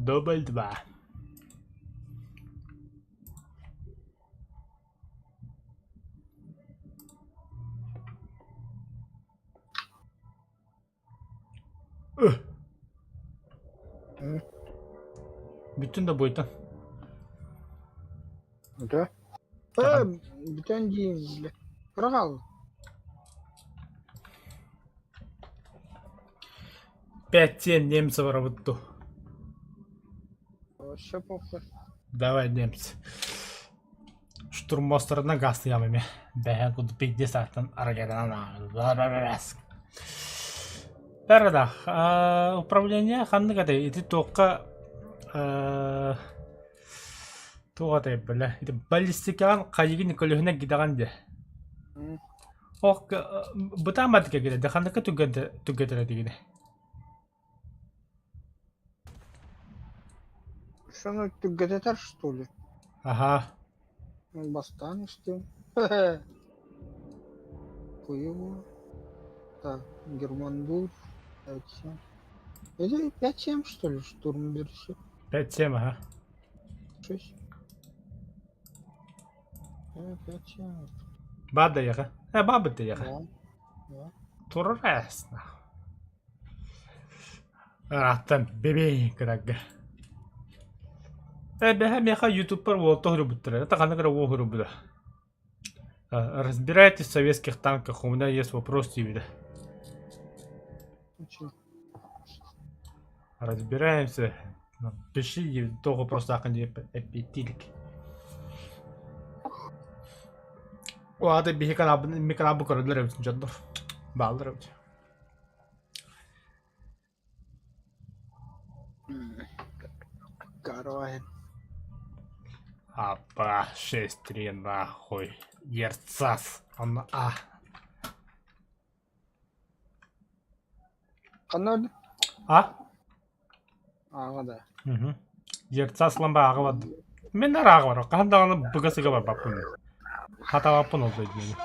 Дубль 2. Bütün de boyutan. Да? Бүтін дейін біле. Бірақ ал. 5-7 немцев работу. Вообще похуй. Давай, немцы. Штурмостарына газ ямами. Бәһә куды 50-аттан арагедан. Бәрі управление ханны кәді. Еті тоққа туғатай білі. Баллистикаған қайығын көлігіне гидаған де. Оқ, бұта мадыка келеді. Ханныка түгетірі дегені. Что, ты ГТТ, что ли? Ага. Бастан, что? Хуево. Так, Германдур. 5-7. Это 5-7, что ли, штурм берси? 5-7, ага. 6. 5-7. Бада яға. Бабы да яға. Да. Тұрыр әсіна. Аттан бебей кірәгі. Бәхә меха ютубпар волто хрубуттыр. Это хана кара во хрубуда. Разбирайтесь в советских танках. У меня есть вопрос тебе. Разбираемся. Пиши только просто аканди эпитилик. O adı bir mikrabı korudular evsin canlar. Bağlılar evsin. Карвай. Апа, 6-3 нахуй. Ерцас. Он Канал? Ағада. Ерцас ламба ағы бады. Мен ағы бар. Қандағаны бұғасыға бар бапын. Хата бапын олды деймін.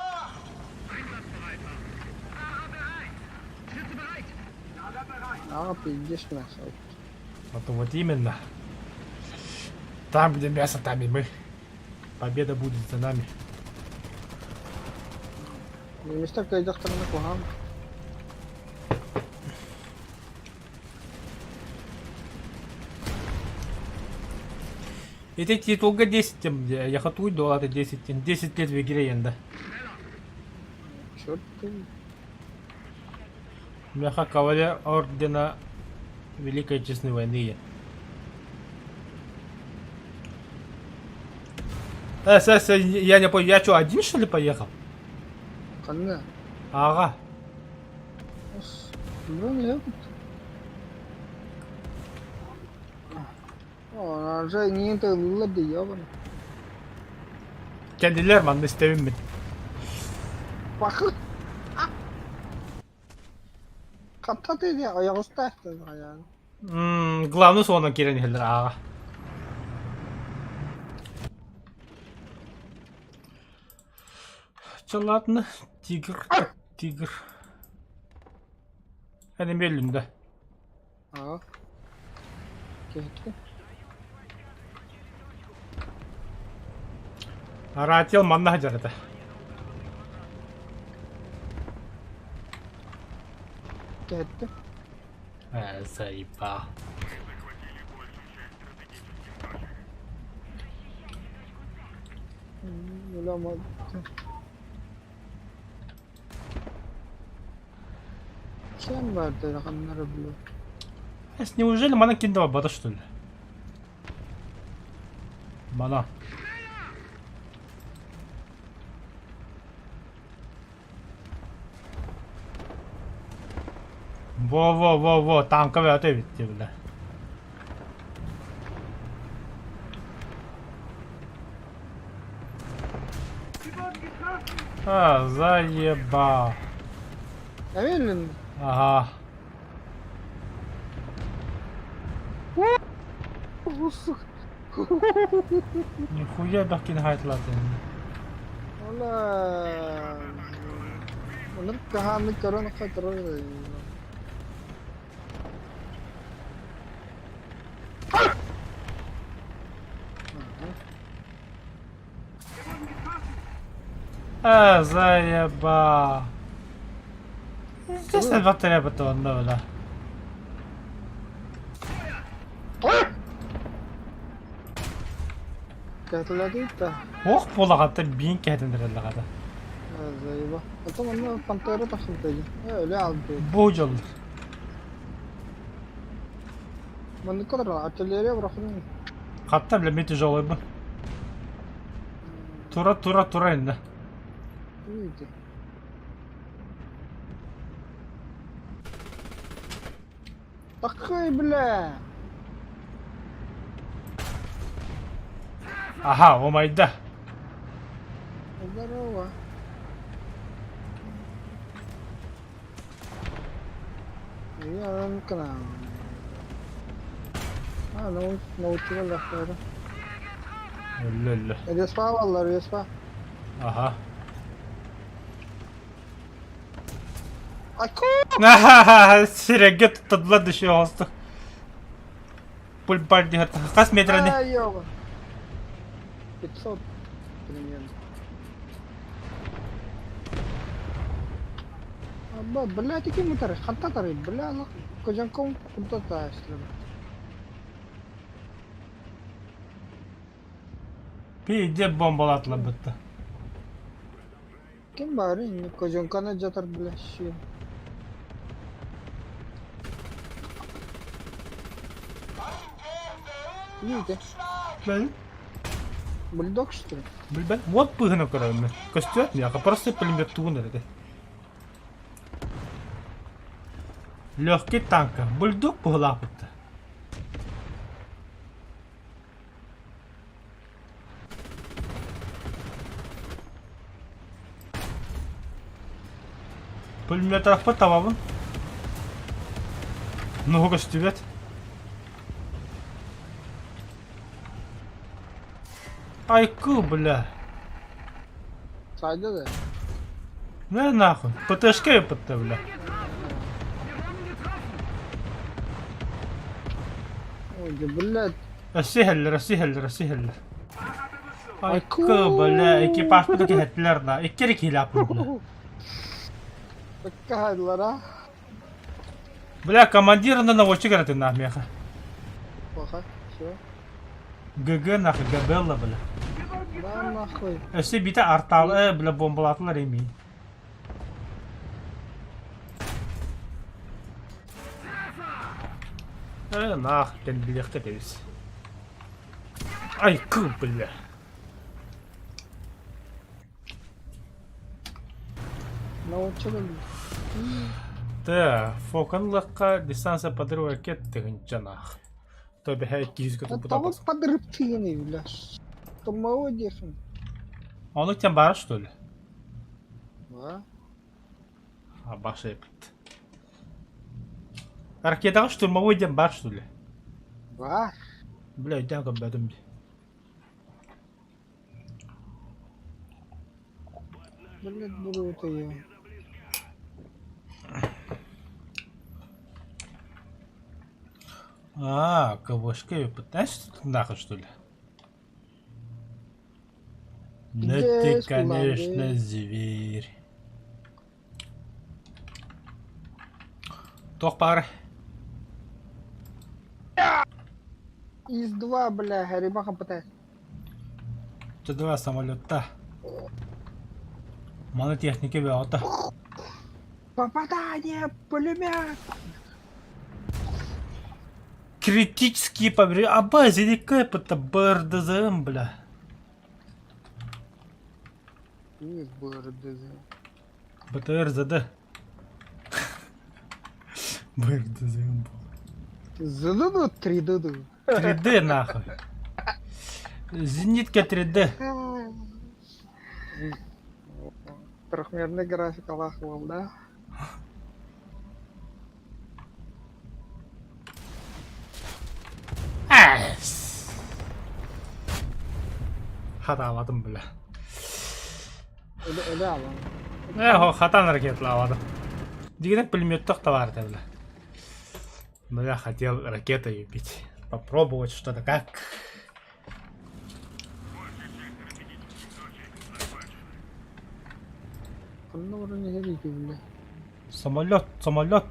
Ага, 50 мясо. Вот именно. Там, где мясо, там и мы. Победа будет за нами. Мистер Кайдахтар на кугам. Это титулга 10, я хатую доллары 10 лет в игре янда. Черт ты. Мяха кавалер ордена Великой Отечественной войны. Я не понял, я что, один что ли поехал? Канна. Ага. Ну, нет. О, уже не это лады, ёбаный. Kendiler mi istemiyorum ben. Bakın. Katta dedi ya, ayağı usta etti yani. Главный sonra giren yerler ağa. Че, ладно, тигр. Benim elimde. Aa. Gitti. Aratiyel manna hacarada. Gitti. Заеба. Bulamadım. Kim vardı rakamları biliyor. Неужели мана киндава бада что ли? Мана. Во, танковые ответы, бля. Заеба. Emin Ага. Нихуя бахкин хайтлады. Вала. Onlar kahanlık karana kadar. Заеба. Здесь на батарея потом, да. Катылады да. Ох, полагатта бин кәдендірелі. Зайба. Это он пантера тахылдайды. Öyle aldı. Bu жол. Ben ne kadar artilleriye bırakıyorum. Қатта біле меті жолы бұл. Тура енді. İyiydi. Такой, бля. Аха, омайда. Здорово. Я к нам. Научила легко. Өлі. Респа валlar, респа. Аха. Аку! Сирекке тұтыдылады ше оғысты. Пұл бар дейін. Қас метріне? Ёба. 500 примерно. Абба, бля, такие мутары, хантатары, бля, кожанком куда-то ташлы. Пейде бомбалатылы бұтты. Kim bari, kocankana jatar bля, şey. İyiydi. Білбәл? Бульдог, что ли? Білбәл? Вот пыгына көрәуімі. Көстет не, просто пулемет туғын әреді. Легкий танка. Бульдог пұғылақ бұтты. Пулемет арақпа табабын. Много стюбет. Айку, бля. Sayda da. Не нахуй. ПТшка и ПТ, бля. Ой, да, блядь. Росихеллер. Айку, бля. Экипаж бұтыки хеттілер да. Эккері кейлі апын, бля. Bakkadılar ha. Бля, командирына наводчик әретін нахмеха. Baka, şu. ГГ нахуй, Габелла, бля. Да нахуй. Өсі биті арталы, бля, бомбалатылар емей. Нах, кен білекті дебіз. Айку, бля. Научили. Да, фоканлыққа дистанция подрыва кеттігін жанах. Тобі хәй 200 Да күтіп того бұтапасың. подрыв ты не, бля. Штурмовой дефин. Оны тен бары, что ли? Да. А, баша епіт. Ракетаға штурмовой ден бар, что ли? Var. Бля, үйден көббәдім де. Блядь, буду это я. А, КВшка епіт. Значит, нахуй, что ли? Ну ты, Здесь, конечно, кулак, зверь. Тох пары. Из 2, бля, ребаха пытается. Что два самолета. Мана техники веота. Попадание, пулемет. Критические побери. А базе кэп это БРДЗМ, бля. Из БРДЗ. БТРЗД. БРДЗМ. Заду 3 дуду. 3D нахуй. Зенитка 3D. Трехмерный график Аллахов, да? Хаталадым, бля. Öyle alalım. Хатан ракетлавадым. Дегенек пулеметток да бар, бля. Но я хотел ракетой убить. Попробовать что-то как. Кунна урын не дейки, бля. Самолет, самолет.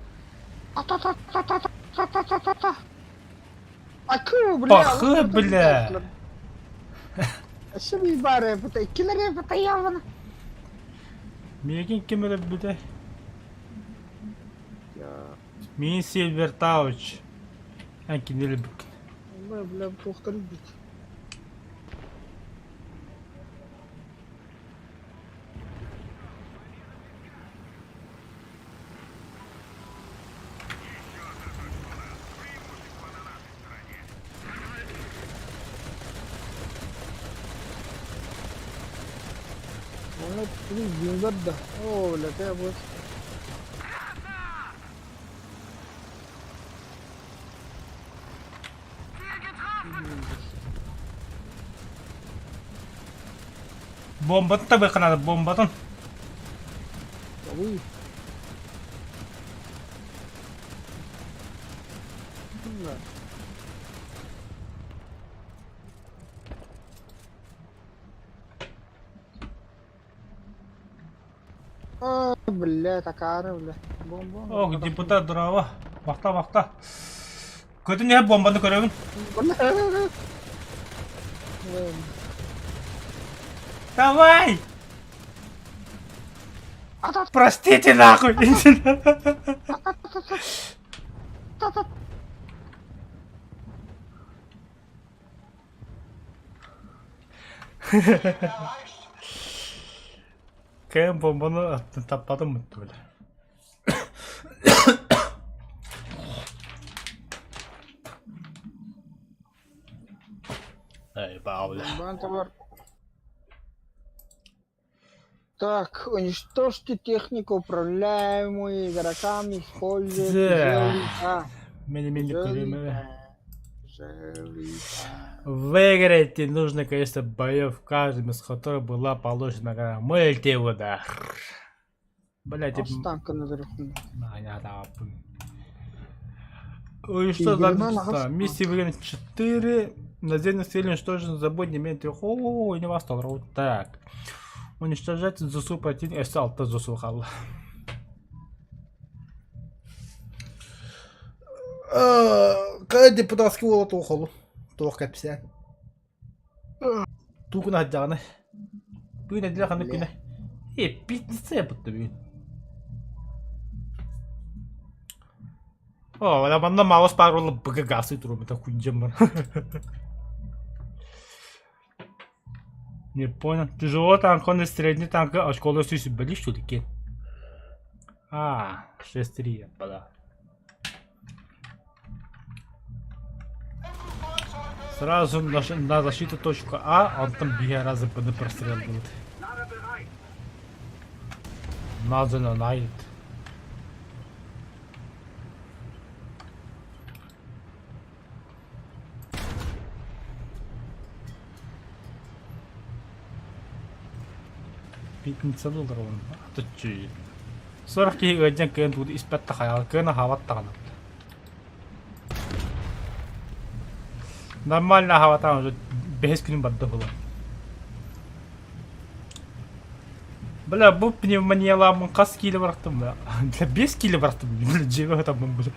Та-та-та-та-та-та-та-та-та-та. Аку, бля. Пахы, бля. Şimdi bari yapıta, ikileri yapıta yavana. Мегин кемере бүде. Ya, Мин Silver Touch. Анкинели бүк. Allah bля, tohtarı bit. Ona bir gündür de. Oo, bля, te bu. Бомбатын табай қанады, бомбатын. Uy. Bля. А, бля, такая, бля. Бомба. Ох, депутат дұрава. Вақта, вақта. Көті не бомбаны көремін? Давай! Простите нахуй! Кем бомбаны таппадым мытты бля. Эй, бауля. Товар. Так, уничтожьте технику, управляемую игроками, используя Мини-мини көремі. Железо. Выиграйте нужное количество боев, каждым из которых была получена награда. Мультиудар. Блять, Останка наверху. Ой, что Игры на за ногах. миссии выиграны 4. Наземных целей уничтожен, забудь не имеет 3. О, не вас толру. Так. Уничтожать ЗСУ противника. Салта ЗСУ хал. Какая депутатский волот ухолу? Тух капся. Туку на джаны. Пына для ханы пына. Пицца будто бы. О, я банда маус паролы бггасы турум это хуйджем. Не понял. Тяжело танк, он и средний танк, а школа все были что ли кен? А, 6-3, да. Сразу на защиту точку А, он там 2 раза под прострел будет. Надо на найт. Пятница долларов. А тут че? 40 кг один кен тут испытта хаял, кена хаваттаган. Нормально хаваттаган уже 5 күн бадда было. Бля, бұл пневмонияламын қас келі барақтым бля. 5 келі барақтым бля, жебе атамын бля.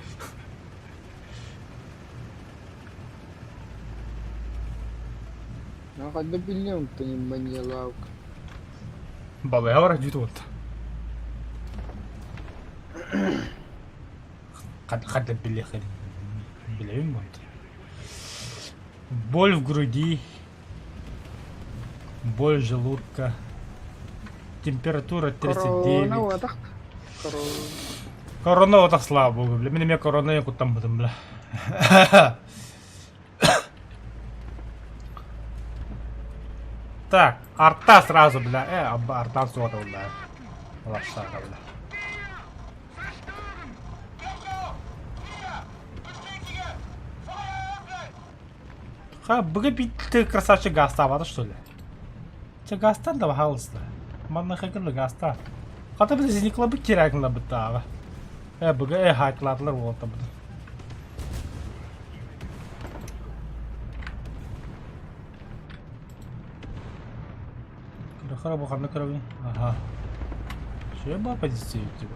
Я хоть добилем, ты не манила. Бабай, авара жүйті болды. Қадда біле қадда. Білемін болды. Боль в груди. Боль желудка. Температура 39. Корона, так? Корона вот так слабо, бля. Меня корона я там будем, бля. Так, арта сразу, бля. Арта сота, бля. Лошара, бля. Ты красавчик гаста, вада что ли? Че гастан да бахалысты. Манна хакырлы гаста. Хата біз зеникла бы керагынла быттағы. Бұға хайкладылар болта бұды. Қара бұқанды көрі. Аха. Şöyle позиция типа.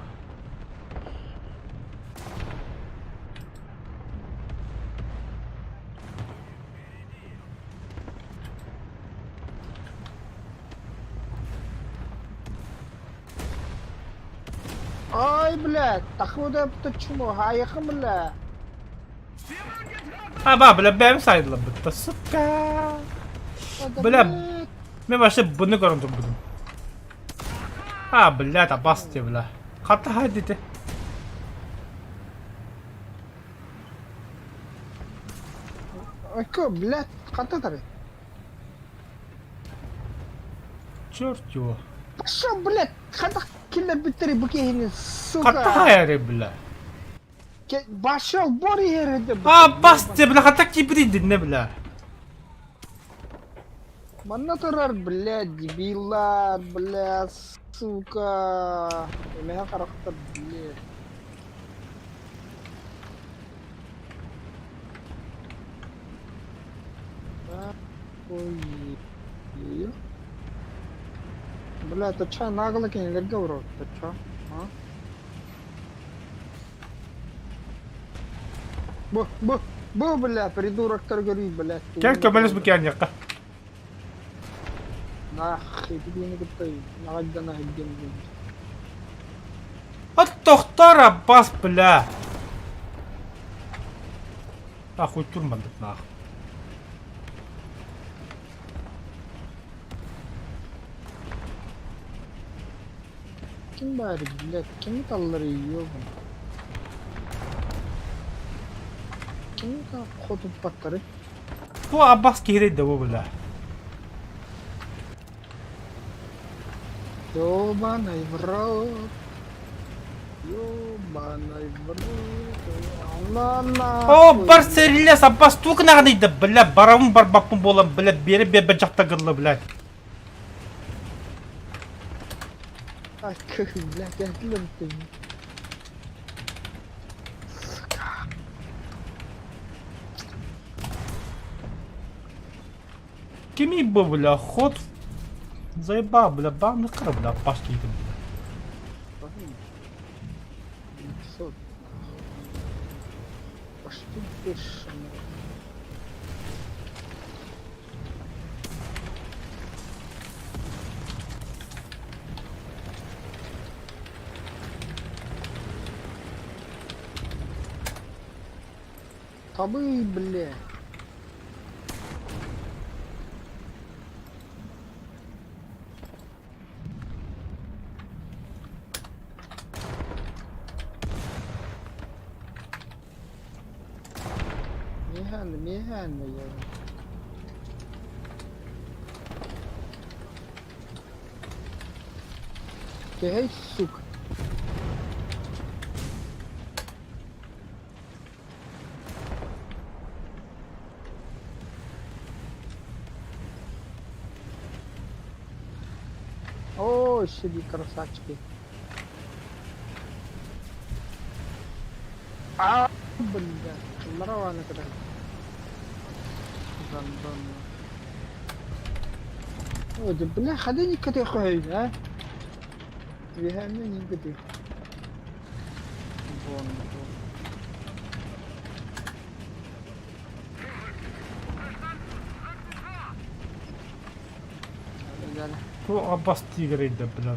Ай, блядь, тахуда почему? Аяқым, бля. Ha bak bile benim saydılar bitti. Suka. Bля, мен вообще bunu görüntüm bunu. Ha bля, da bastı bля. Hatta hadi de. Ко, блядь, қанта тарай. Черт его. Пошел, блядь, қанта келе бітірі бүкейіне, сука. Hatta hayır bля. Пошел, бор ереді. Ha bastı bля, hatta kibridin ne bля. Мана тұрар, блядь, дебилар, блядь, сука. Емеге қарақтар, блядь. Ой. Блядь, ты чё, нагло кенелерге урод, ты чё? А? Бу, бля, придурактар görüyor, блядь. Gel kömeliz bu kendi yakka. Нахуй, ты не крутой, нагадана идем. От tohtara bas bля. Нахуй turmadık nahı. Kim bari, блядь, kimin talları yiyor bunu? Kimin kodu patları? Bu Abbas kiri de bu bля. Ёбаный в рот. Ёбаный в рот. О, бар серилес Abbas тук нағдайды бля. Барамын бар бапым болам бля. Бері бе жақта қырлы бля. Ай, блядь, я глюм ты. Kimi bu bля? Ход. Заебал бля. Бам қыр бля. Abbas kiri bля. Пошли бешеные. Табы, бля. Механно, я. Эй, сука. О, сиди, красавчики. А, бля, нормально когда. Ой, да бля, ходи не коты хуй, а? Вига мне не коты. Вон. Bu Abbas tigre de bля.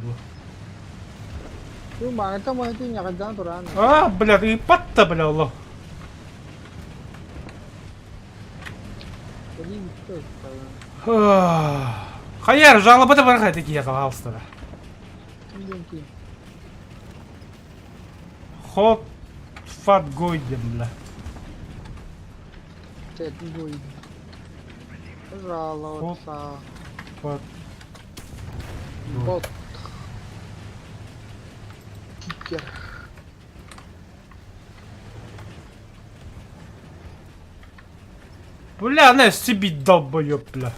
Yung mga ito mo ito niya kadang turan. А, бля, и патта бля Allah. Jadi itu. Hayır, жалобы бар такие, пожалуйста. Мungkin. Ход фат гойдем, бля. Chat gue. Пожалуйста. Фат. Бот. Кикер. Бля, не себе долбоёб, бля.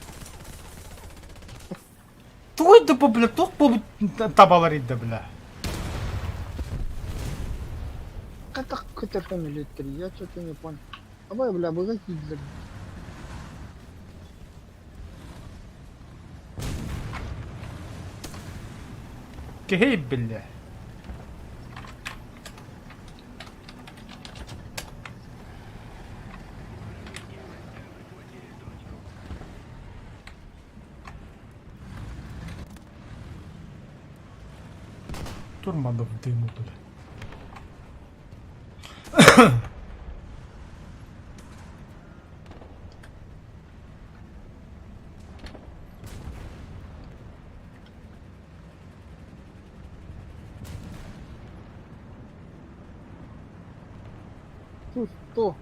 Той да бля, тук по табаларыды, бля. Как это милитари? Я что-то не понял. Абай, бля, вы какие для... Кехей, бля. штурманов дыму, бля. Тут, то.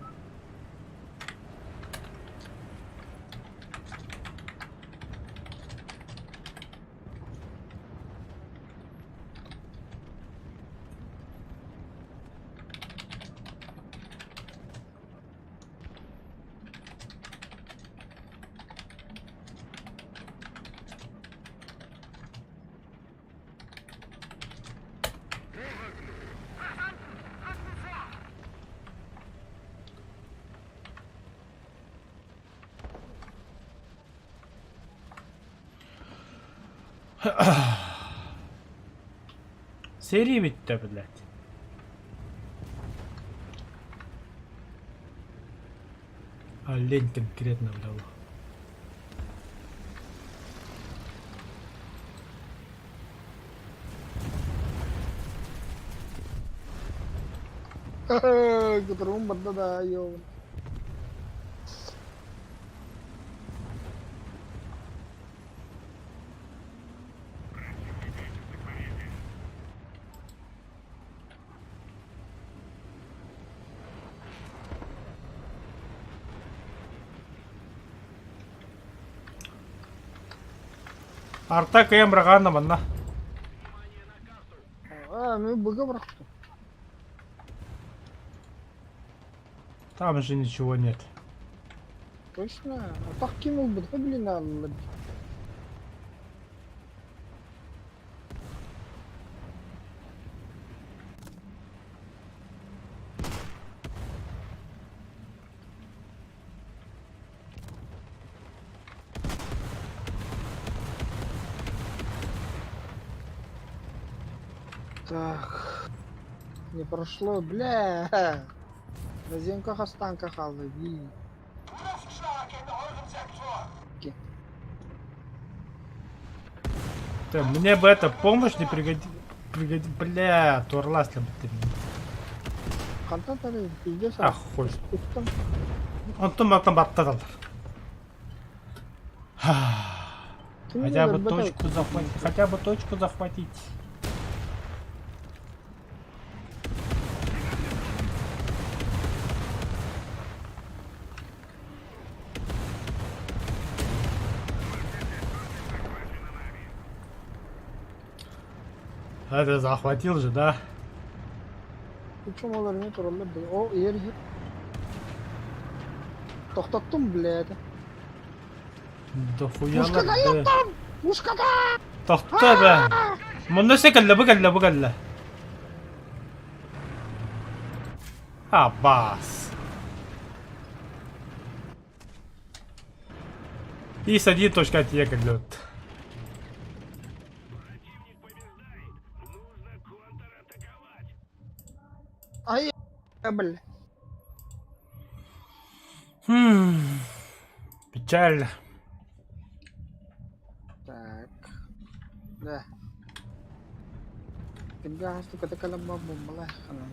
Seri bitti, блядь. Олень конкретно, блядь. Которому бадда, йо. Арта кем рагана манна. Мы быга брахту. Там же ничего нет. Точно? А так кинул бы, да, блин, надо. Так. Не прошло, бля. На земках останках алви. Да, мне бы эта помощь не пригодилась. Бля, турлас ли бы ты мне. Хантатали, пиздец. Ах, хуй. Он там оттал. Хотя бы точку захватить. Хотя бы точку захватить. Это захватил же, да? Почему маларını trolladı? O yer yer. Toxtattım bile. Да хуя Ушкада надо. yaptım. Ушкада. Тохта бе. Мunda секелле быгелле. Аббас. И сади точка тие келлет. Ay bile. Печально. Так. Да. Tigas tu kata kalau mau malah kalau.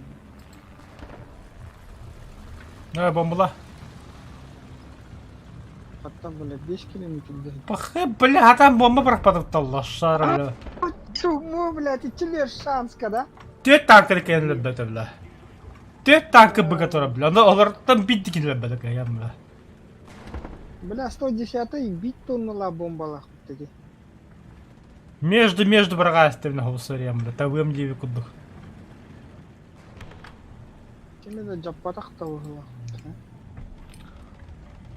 Бомбла. Hatta böyle 5 kilometre de. Пахе, бля, а там бомба пропадала, шар. Чему, блядь, и тебе шанс, когда? Ты танк кен лебете, бля. Ты танк бы который, бля. Но олар там бит кен лебете, я бля. Бля, 110-й бить тоннала бомбала. Между врагастами на голосорем, бля. Та вем леви куду. Кеме да жаппатак тавыла.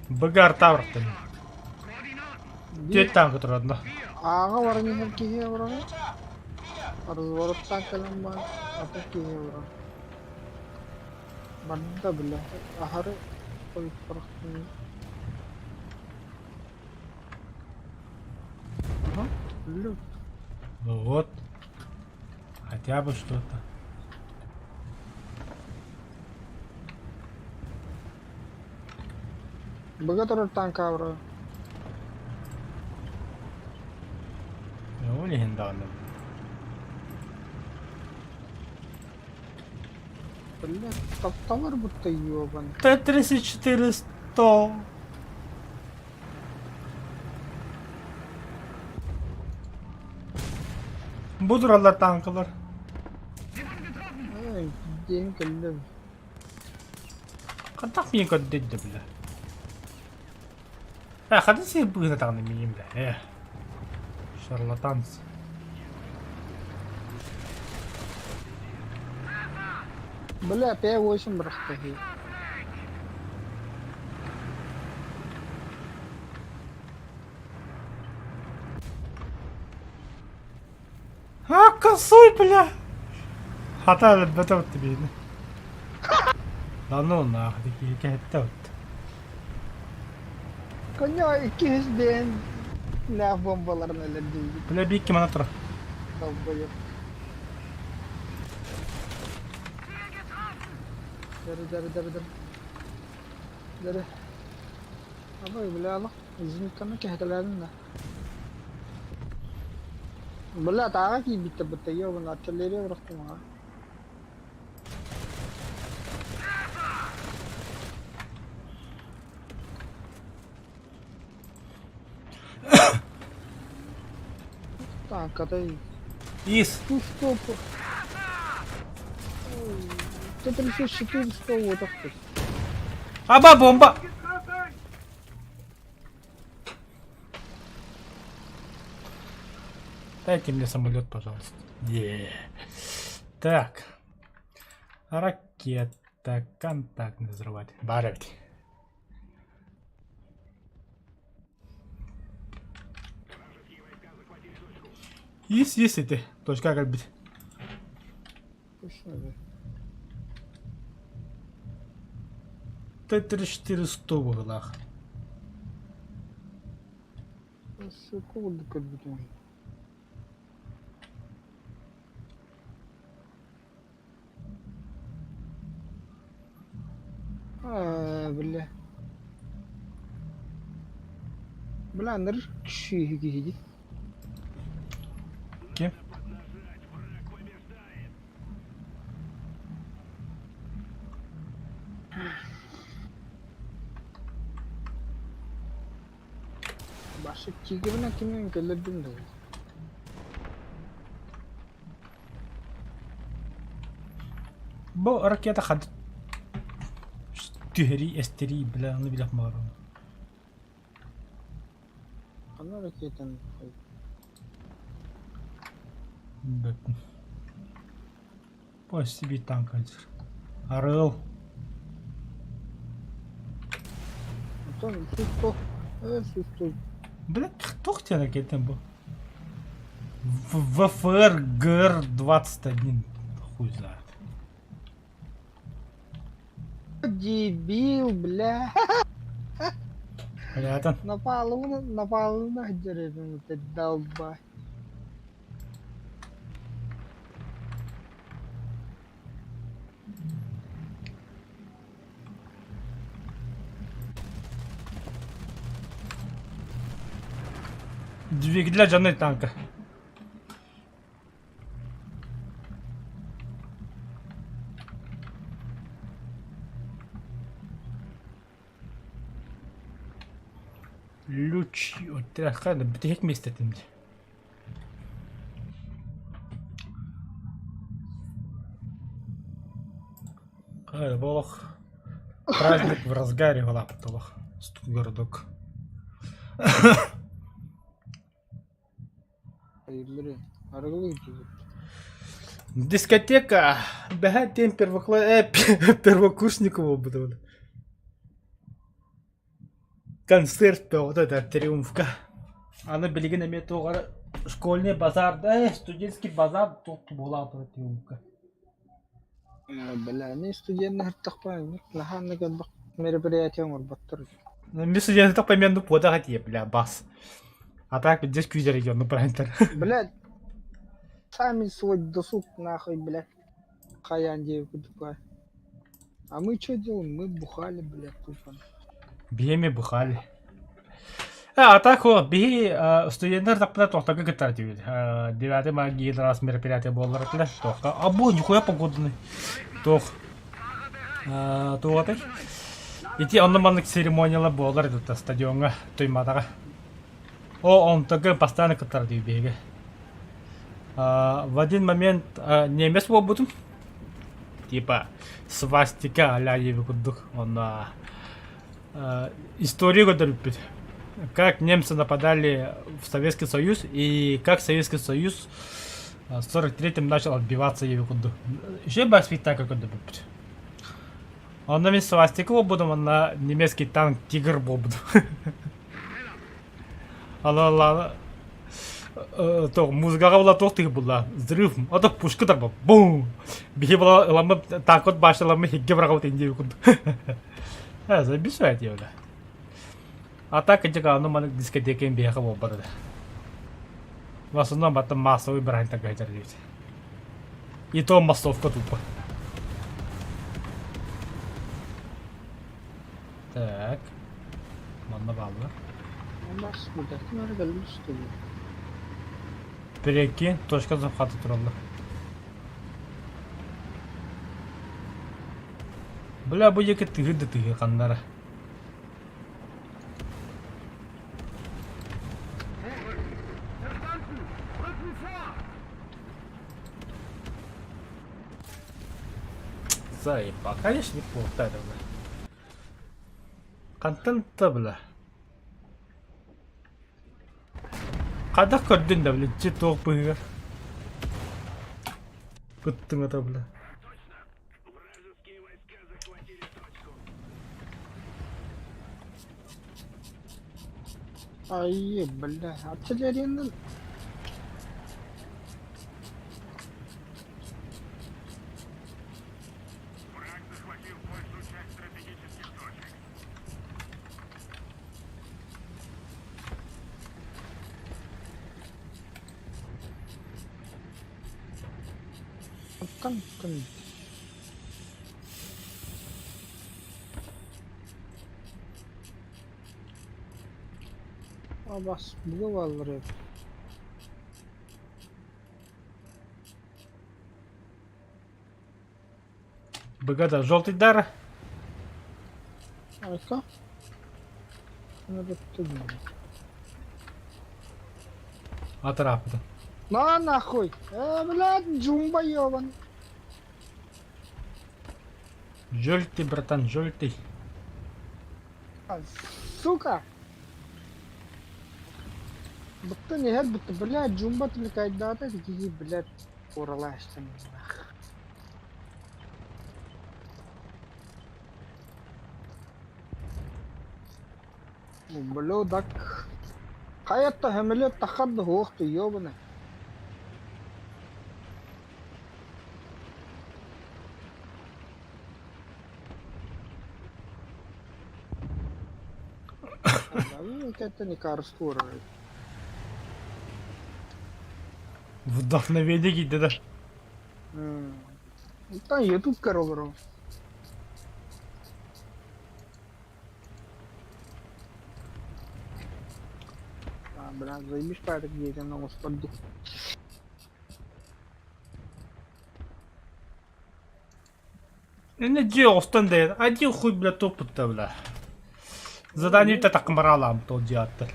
Багар тавртын. Ты танк который одна. Ага, варни хер кихе вра. Разворот танкалам ба. Ата кихе вра. Бадда бля. Ахары кои фархтын. Лют. Вот. Хотя бы что-то. Богатый танк авра. Ну, легендарно. Бля, тапталар будто ёбан. Т-34-100. Budur Allah tanklar. Ай, день көллөм. Кантак мен көддөдді білі. Қады сен бұғына тағыны мейім білі. Шарлатанс. Бля, 5-8 брахтахи. Косой, бля! Хата әлбәті өтті бейді. Lan oğlum ağdaki hikayette öttü. Коня 200 ден. Ne bombaların öyle değil. Bile bir iki mana tura. Bombayı. Dari. Dari. Apa ya bela Allah. İzin kami kehtalan da. Bela tahu ki bitta ya bana çelleri bıraktım ha. Так, катай. İyiyiz. Ну стоп. Ты 34 вот так. Aba bomba. Дайте мне самолет, пожалуйста. Так. Ракета. Контакт взрывать. Барать. Есть ты. Точка как быть. Т-34-100 в углах. Секунду как бы. Бля. Бля, нэр кши хиги. Kim? Başka kimin kimin geldim de. Bu ракета хад. Тюхери, эстери, бля, ну бля хмару. Ana raketten. Бэтн. Пусть себе танк один. Орел. Там сусто. Бля, кто у тебя ракетен был? ВФР ГР-21. Хуй знает. Дебил, бля. Понятно. Напал на деревню, ты долба. Двигателя жанны танка. Луч. Отряхана, битек место там. Волох. Праздник в разгаре в Лаптолах. Городок. Hayırları. Arabalı gidiyor. Дискотека. Бегать первокурсников буду. Концерт вот это Триумфка. Она билигин имеет школьный базар, да, студенческий базар тут была Триумфка. Бля, не студент هتقبل لحد نقد мероприятие مربطر. Мы студенты так помянут подать я, бля, бас. А так здесь квизер идет, ну правильно. Блядь, сами свой досуг нахуй, блядь. Хаян девку такая. А мы что делаем? Мы бухали, блядь, тупо. Биями бухали. А так вот, бии студенттер таппада тоқтага кыттар дебит. 9 магии раз мероприятие боллар атла тоққа. Або, нихуя погодный. Тох. Туотай. Ити онноманлык церемониялар болар это стадионга туйматага. Он такой постоянно катар дибеге. В один момент немец болбутум. Типа свастика аля евикудук. Он историю готовит. Как немцы нападали в Советский Союз и как Советский Союз в 43-м начал отбиваться евикуду. Еще бы спектакль готовит. Он на месте свастика болбутум, он на немецкий танк Тигр болбутум. Алла то музыкага була тоқтығы була взрыв ата пушка да бум бихи була ламы такот башламы хигге брагот инде күнд забисать явля атака жага аны мана дискотекен бияха болбады в основном это массовый бренд так гайдар дейт и то массовка тупо так манна баллар Бас будак нарга лусту. Перекинь, точка захвата туралы. Бля, bu екі тыгы қандары. Заебал, конечно, не плохо, бля. Контент-то, бля. Қадақ көрдің да, бля, же тоқ бұйға. Күттің ата, бля. Ай, бля, артиллерияның. Kan. Бас бұғы балыр еді. Бұғада жолтый дары. Айка? Она бітті деймін. Атрапыды. На нахуй! Блядь, джумба ебан. Жөлтый, братан, жөлтый. Сука! Бітті не бітті, блядь, джумба тілікайды даты, дегеге, блядь, оралаштым. Блядак. Хаятта хэмилет тахадды хоқты ебаны. Это не карстура. Вдохновение гиде да. Там YouTube королеров. Блядь, заебишь порядок, где я на вас подду. Не делал дейт. Один хуй, бля, топот-то, бля. Задание-то так моралам тот диатор.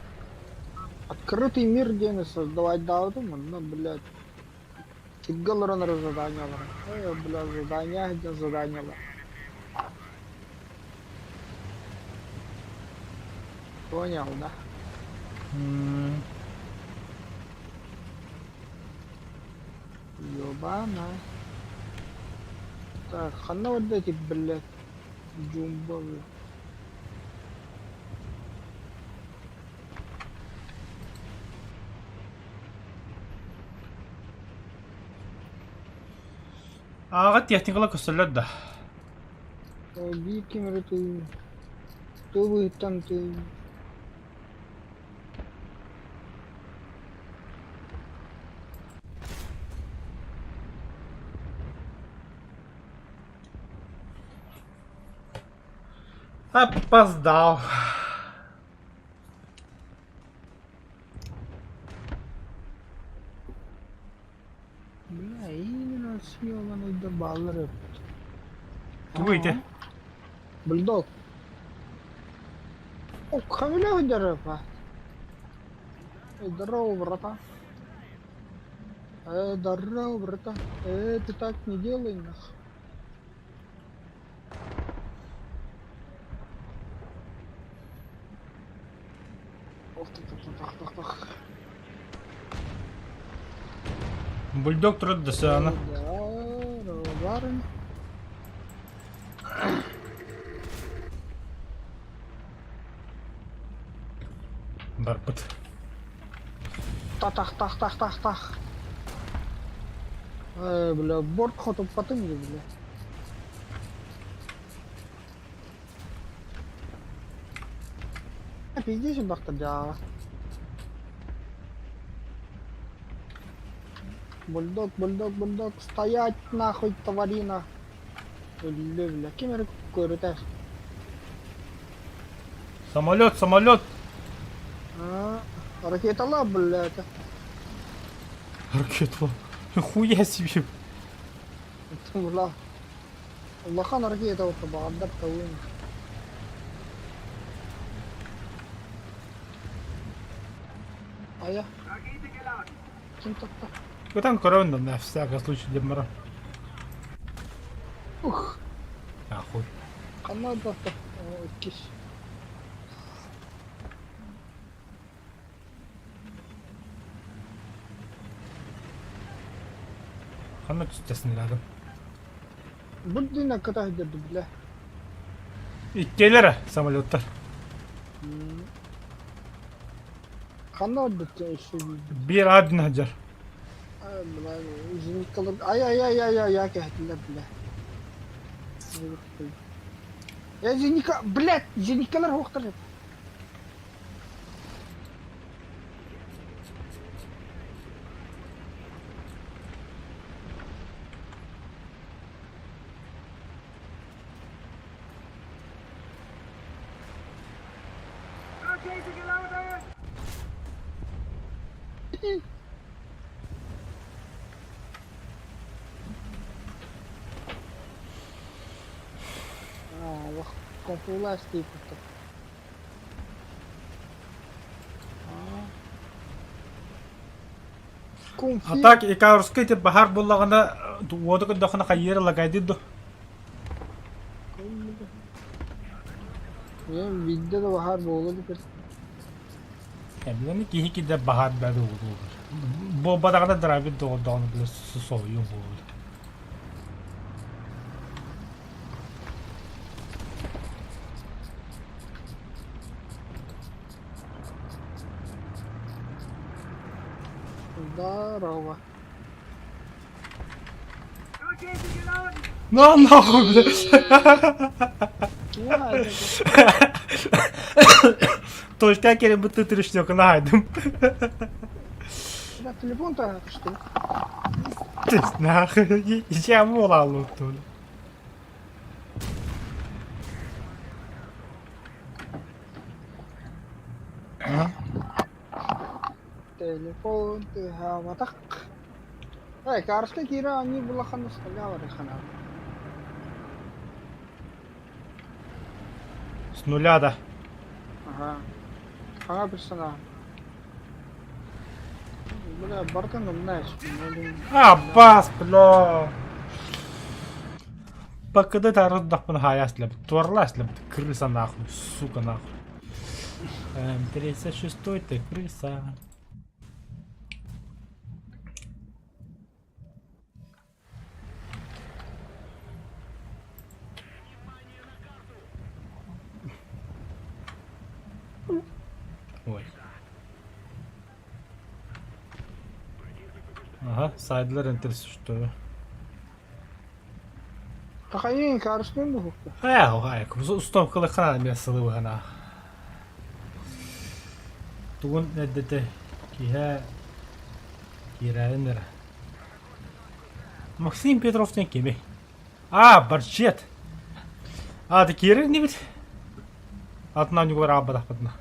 Открытый мир, где не создавать дауту, ну, блядь. Тиггалран задание, блядь, задание, где задание. Понял, да? Ёбана. Так, хана вот эти, блядь, джумбовые. Ағат техникалар көсілер да. Бейт кемері тұй. Тұй бұйттан тұй. Опоздал. Бля, именно съёбаный до баллера. Выйти. Бульдог. О, камеля дерева. Здорово, братан. Здорово, братан. Ты так не делай, нах. Ох ты, так. Бульдог тұрады десана. Здорово, барин. Барбыт. Тах. Бля, борт хотел потом, бля. Пиздец, бахта, да. Бульдог, стоять нахуй, товарина. Бля, кемер какой-то. Самолет. Ракета ла, бля, это. Ракета. Нихуя себе. Бля. Аллахан ракета вот отдать кого-нибудь. А я? Кем-то. Там корона на всякий случай демара. Ух, Ахуй. Канада-то. Киш. Хана чистесін ладым. Буддина ката gidiyordu bile. İtteler самолеттар. Kanada şey. Bir adın hacar. Ay bile. İzin kalır. Ay kehdiler bile. Ya zinika, блядь, zinikalar hoqtar. Wah, konfulas tipo. А так икаурскай те бахар буллаганда водок дохна хайер лагайдидо. Ya videoda bahar boğuladı bir. Yani ki de bahar bade oldu. Bu badagada drive doğdan bile soyuyor bu. Здорово. Нахуй, бля. Точка керем бы ты трешнёк найдем. Да, телефон-то что ли? Ты нахуй, я молал тут. Телефон ты хаматак. Карска кира они была ханустага варихана. С нуля, да. Ага. Ага, персона. Бля, Бартон знаешь. Бас, бля. Покуда ты раздохнул хаяслеп, турласлеп, крыса нахуй, сука нахуй. 36-й ты крыса. Ой. Ага, сайдлер интерс что? Тахаин карскын bu. Хай, устом кылыхана мен сылы гана. Тугун недете киһа кирайнер. Максим Петровтен кеме. Барчет. Ты кирин не бит? Атна не говора абадахпадна.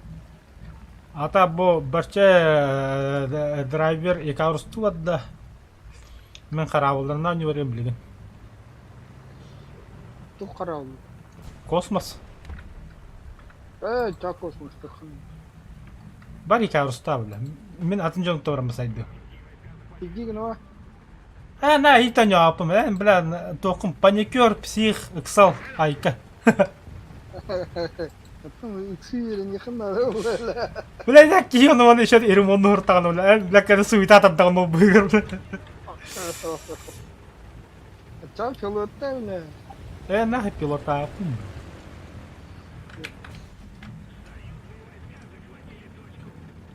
Ата бу барче драйвер икаурсту адда. Мен карабылдарынан не берем билген. Тух карал. космос. Так космос тахын. Бар екі ауырыста бля. Мен атын жоң тоғырмыз айды. Иди гнова. На, и то не апым. Бля, тоқым паникер, псих, иксал, айка. Потом иксири не хана, бля. Бля, я киен оны еще ирим оны ұртаған, бля. Бля, кәді суйта таптаған ол бұйыр, бля. Чал пилотта, бля. Нахай пилота апым.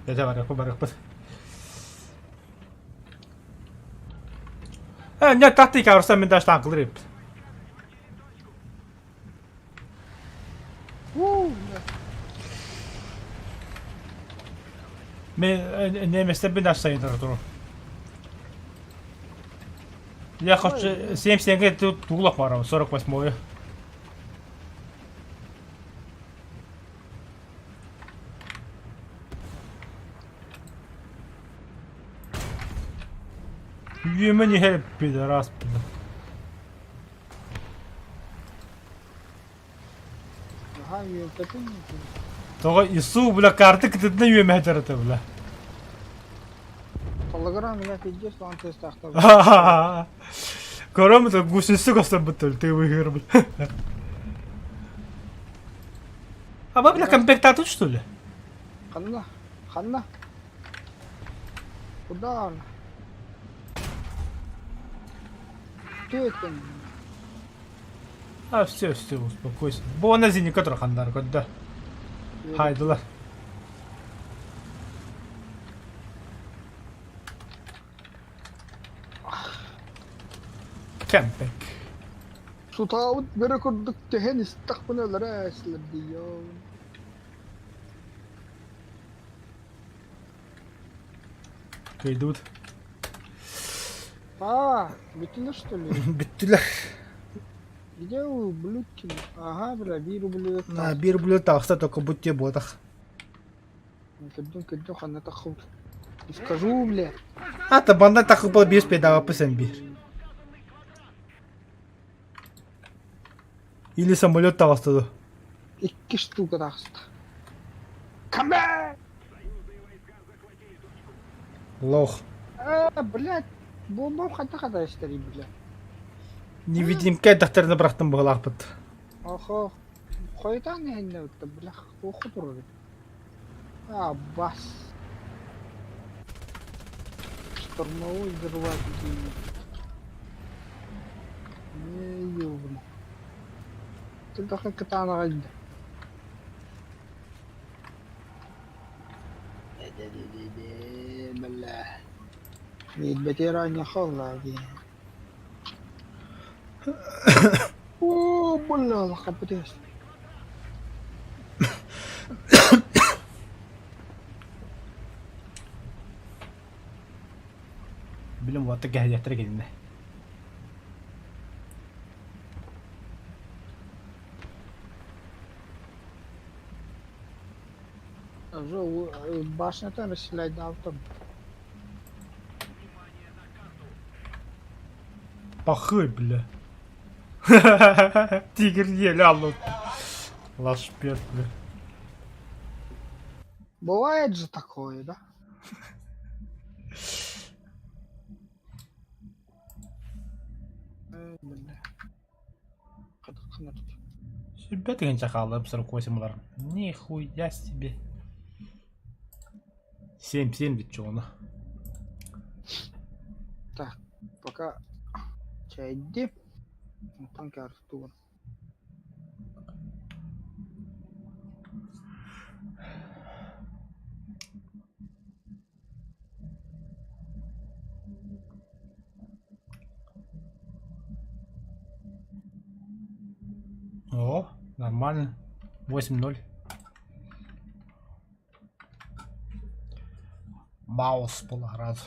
Я барық. Не тактика ұрса мен дашты аңқылыр еп. Мен неместе бен дашты сайын тұры. Я хочу 70-ге туғылақ барам, 48-ой. Юма не хелп, пидорас, бля. Ага, я такой не Тоға ису, бля, карты кітітіне юма әтеріті, бля. Телеграм меня пиздец, он тест ахтар. Көрім, гусесі қостан бұттыл, ты выгір, бля. Аба, бля, комплектат тут, что ли? Ханна. Куда она? Кто это? Все, успокойся. Бұл ана зейні көтір қандар көтті. Хайдылар. Кемпек. Сутаут берекордук тehen istaqbal рәсләр дияу. Көйдуд. Битилер что ли? Біттілер. Где ублюдки? Ага, бля, bir ублюдок. Bir блюд тақса, только будьте ботах. Кәдден ханна тақып. Скажу, бля. Табанда тақып бол бес педава пысен бир. Или самолет тағыстыды. 2 штука тақысты. Come back! Лох. Блядь, бомбам қайта істері, бля. Невидимка дақтарына бірақтың бұғыл ақпыт. Охо. Қойдан әйінді өтті, бля. Оқы тұрыр. Бас. Штурмовой взрыватель. Не ёбаный. Ты только катана гайда. Бля. Нет, бетера не холоди. О, бля, лохапотес. Білім уатты кәйдеттір келінде. Башнятан расселяйды автом. Пахы, бля. Тигр еле алып. Лашпет, бля. Бывает же такое, да? Себя ты гонча халып 48 лар. Нихуя себе. 7 ведь чё она. Так, пока чай дип. Танки Артур. О, нормально. 8-0. Маус Полоград.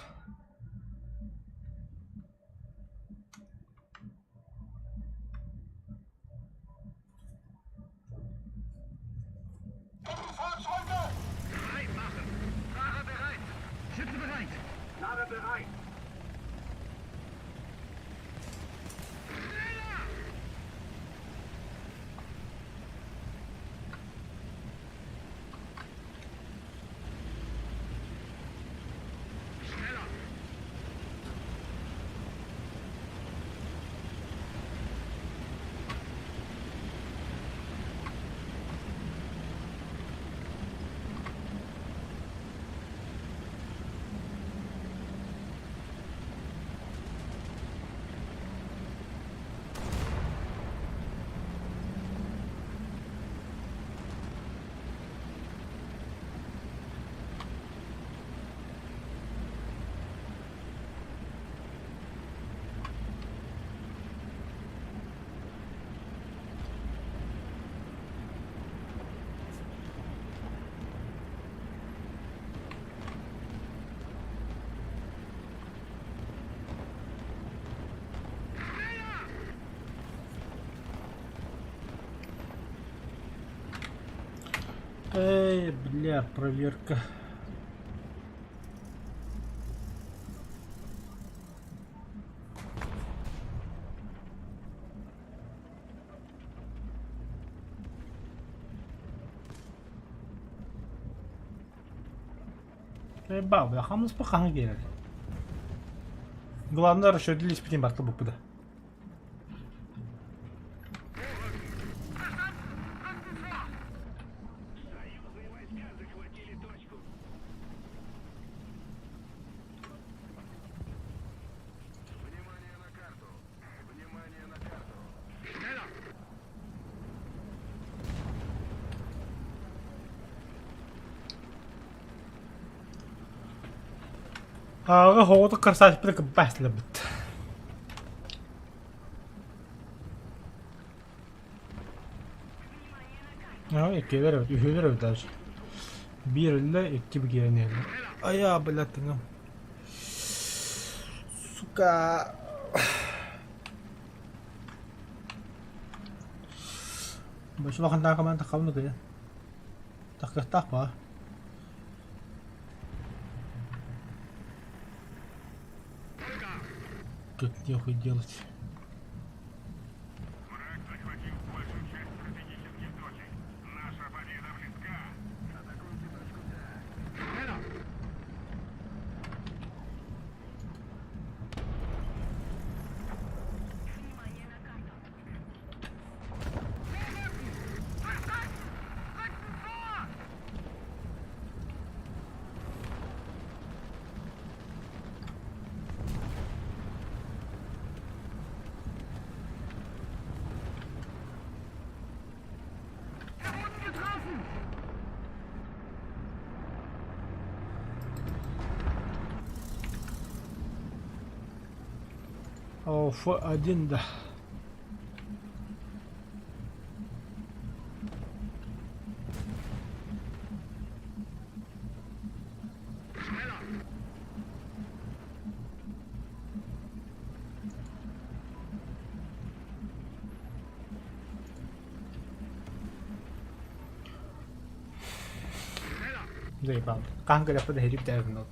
Эй, бля, проверка. Ебал, бля, хамус по хангу келеді. Главное, расчетили испытаем батлы бұппыды. Хоғыты қырсатып бірі бәсілі бұтты. Екелер өт, үйелер өт даже. Бірілі, екі бір керенелі. Ая, блядь, тыңым. Сука. Başı bakın daha kamerayı takalım da ya. Tak var. Тут нехуй делать. F1 да. Заебал. Kanka lafı da herif derdin oldu.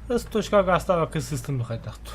С точка остава к систему хайтахту.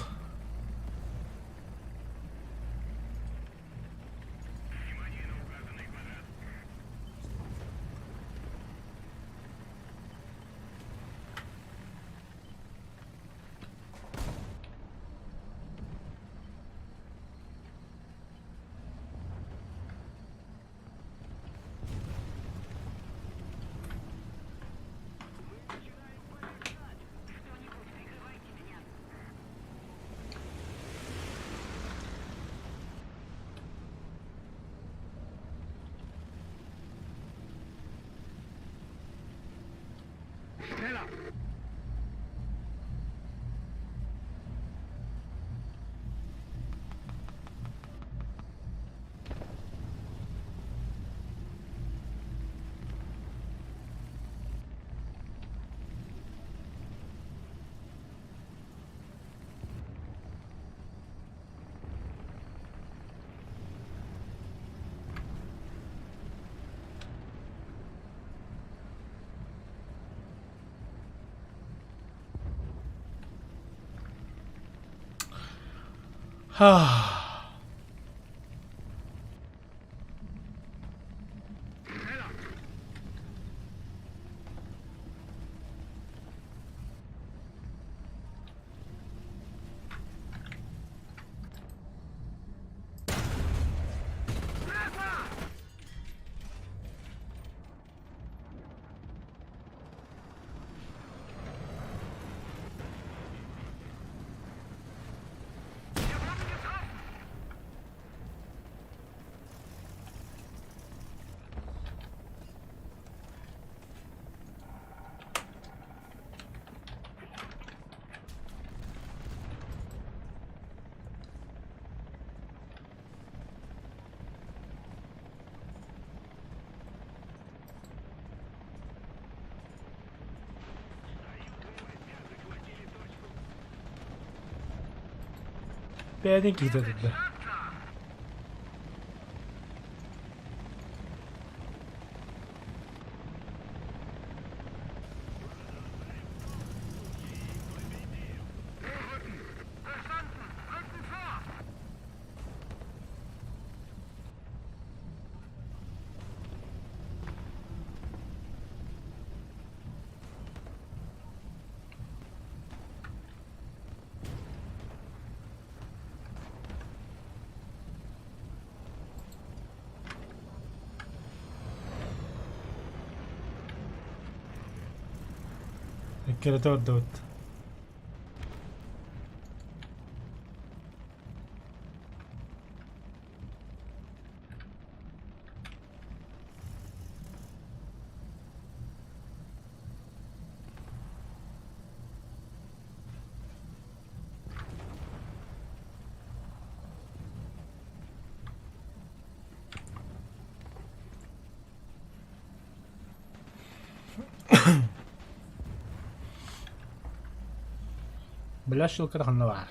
Beğendin ki dedi. الكريتور دوت. بلاش شو كده خلنا بقى.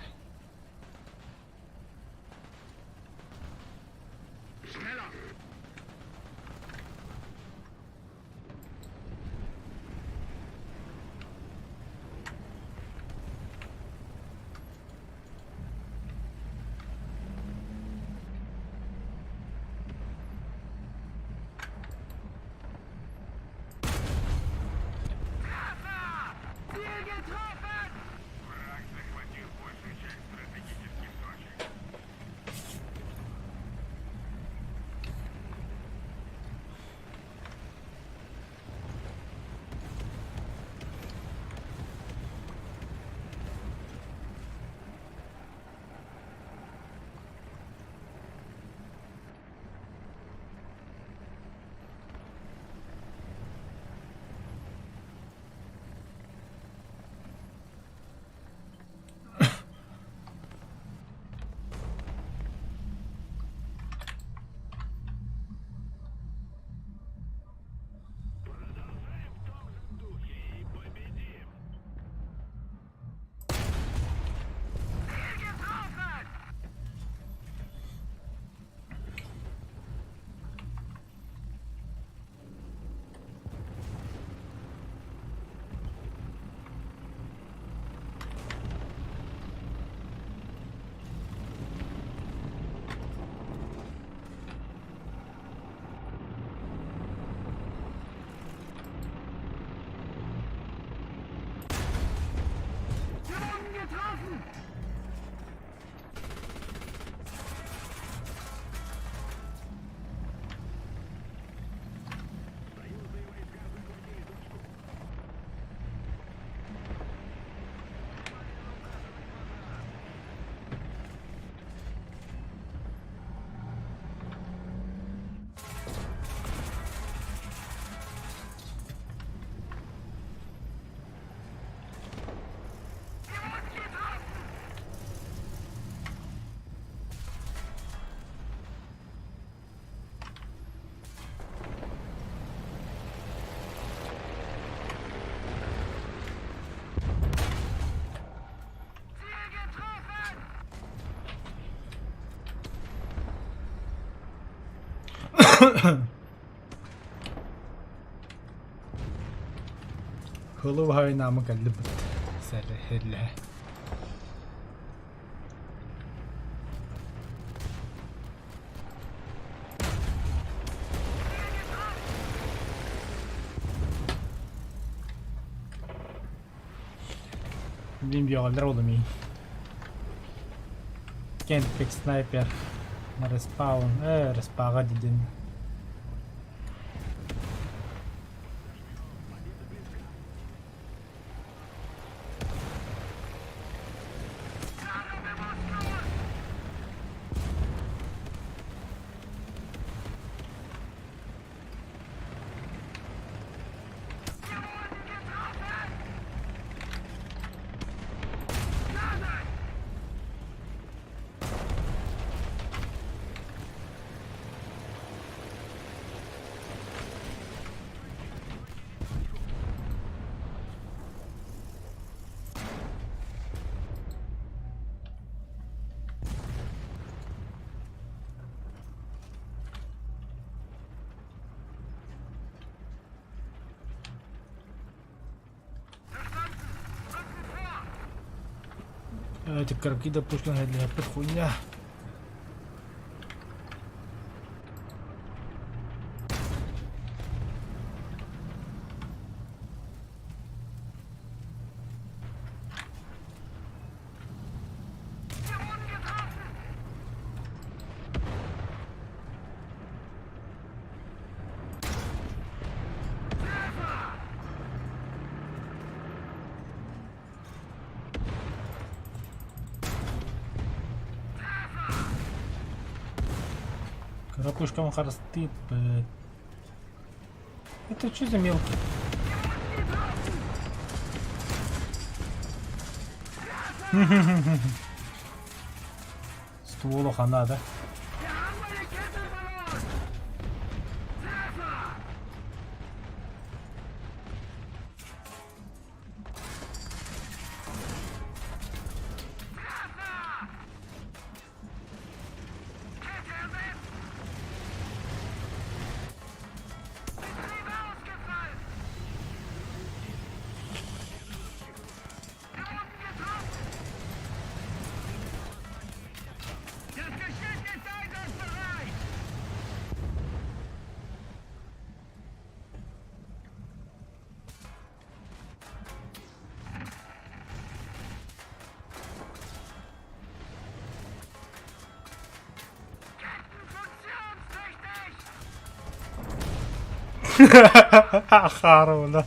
هو هاي نعمة قلبت سرح لها. Din viola roll me. Can't pick sniper. Respawn. Respawn din. Эти коробки допущены для подхуйня. Коробушка харстит, блядь. Это что за мелкий? Стволу хана, да? Ахарова, да.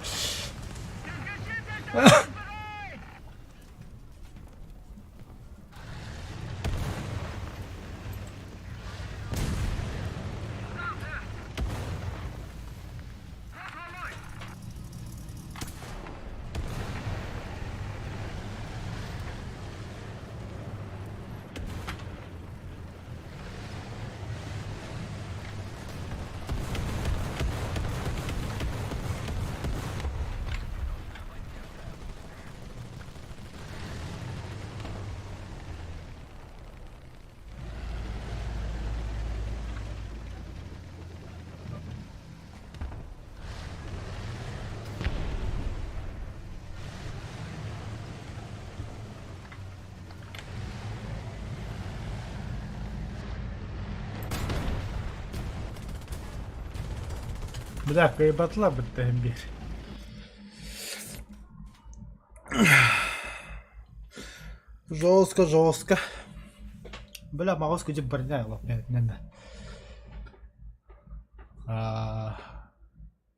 Бля, батла бы ты. Жестко, жестко. Бля, морозку где броня, ладно.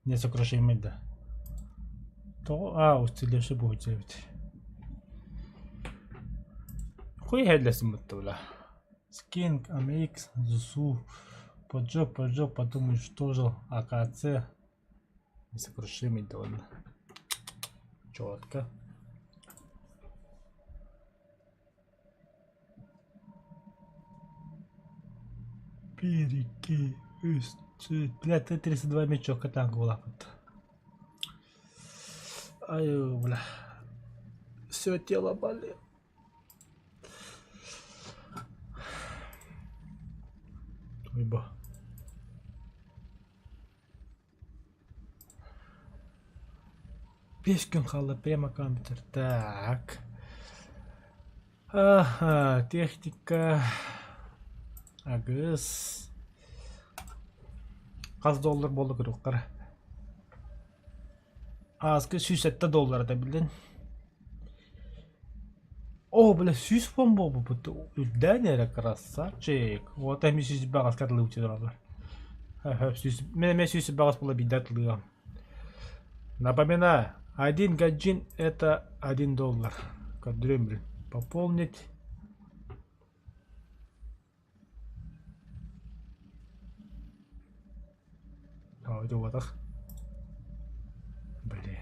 Не сокрушимый, да. То, уцелевший будет делать. Хуй для бля. Скин, АМХ, ЗСУ. Поджог, потом уничтожил АКЦ. Несокрушимый, да ладно. Четко. Переки. Бля, Т-32 мечок, катанка была. Ай, бля. Все тело болит. Ибо. Пешкин хала прямо компьютер. Так. Ага, техника. АГС. $10 болу керек қара. Азғы $170 да білден. О, бля, 100 бомба бұл. Үлдәнері красавчик. Вот әмі 100 бағас кәділі өтедір. Мен 100 бағас бола бидәтілі. Напоминаю, 1 гаджин это $1. Кадрем, блин. Пополнить. Это вот так. Блин.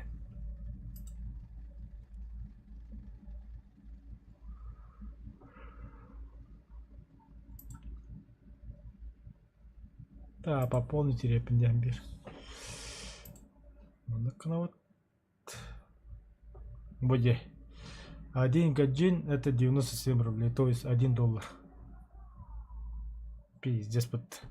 Да, пополнить репендиамбир. Вот. Будет. 1 гаджин это 97 рублей, то есть $1. Пиздец, под.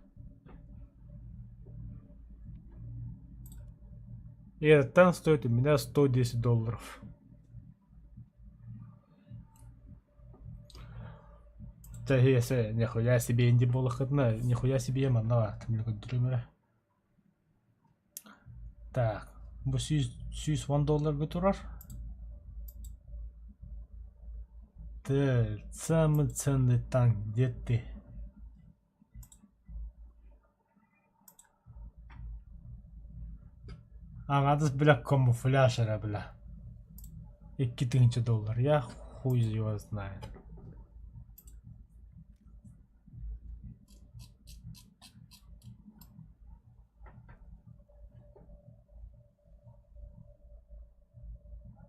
И этот танк стоит у меня $110. Если нихуя себе инди было ходно, нихуя себе манна, там не контролируемая. Так, bu $100 götürür. Да, самый ценный танк, где ты? Аңадыз біля камуфляжера біля. $2000. Я хуй его знает.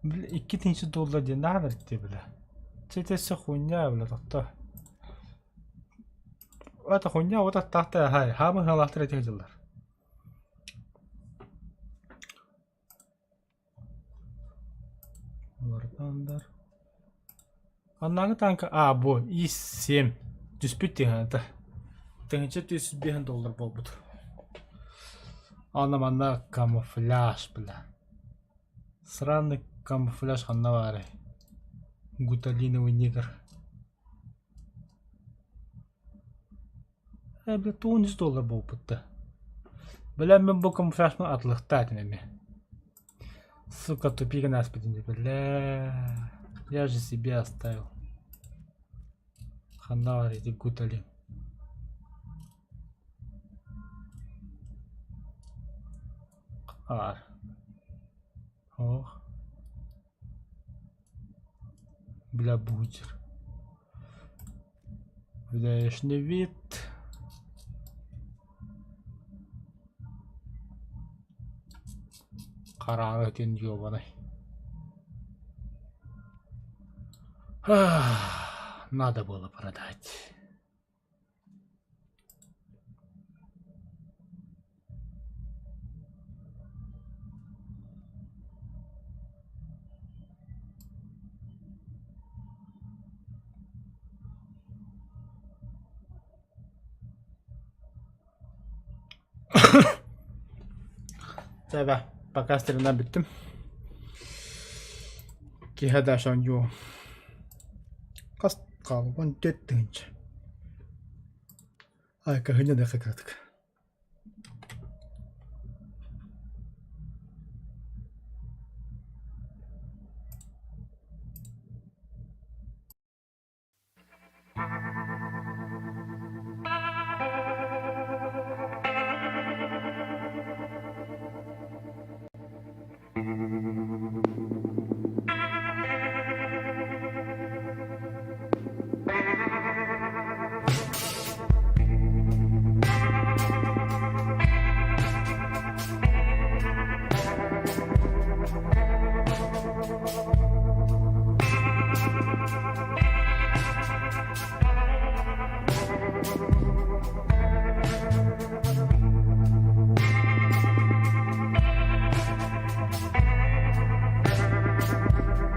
Бля, $2000 де надо тебе, бля. Это все хуйня, бля, так-то. Это хуйня, вот это так-то, хай, хамы халахтыр этих жылдар. Вардандар. Аннаңы танка, бу, И-7. Дүспүт деген это. Теңче $100 бол бұд. Анна камуфляж, бля. Сраный камуфляж ханна бары. Гуталиновый негр. Бля, $10 бол бұдды. Бля, мен бұл камуфляжмен атлықтайтын әме. Сука, тупик нас поднять, бля. Я же себе оставил. Ханавар, иди гутали. Ар. Ох. Бля, бутер. Внешний вид. Қараңғы тен ёбаный. Надо было продать. Так, пока стрельна биттим. Кихада шаню. Каст қалған теттіңінші. Кахыня да қақырдық.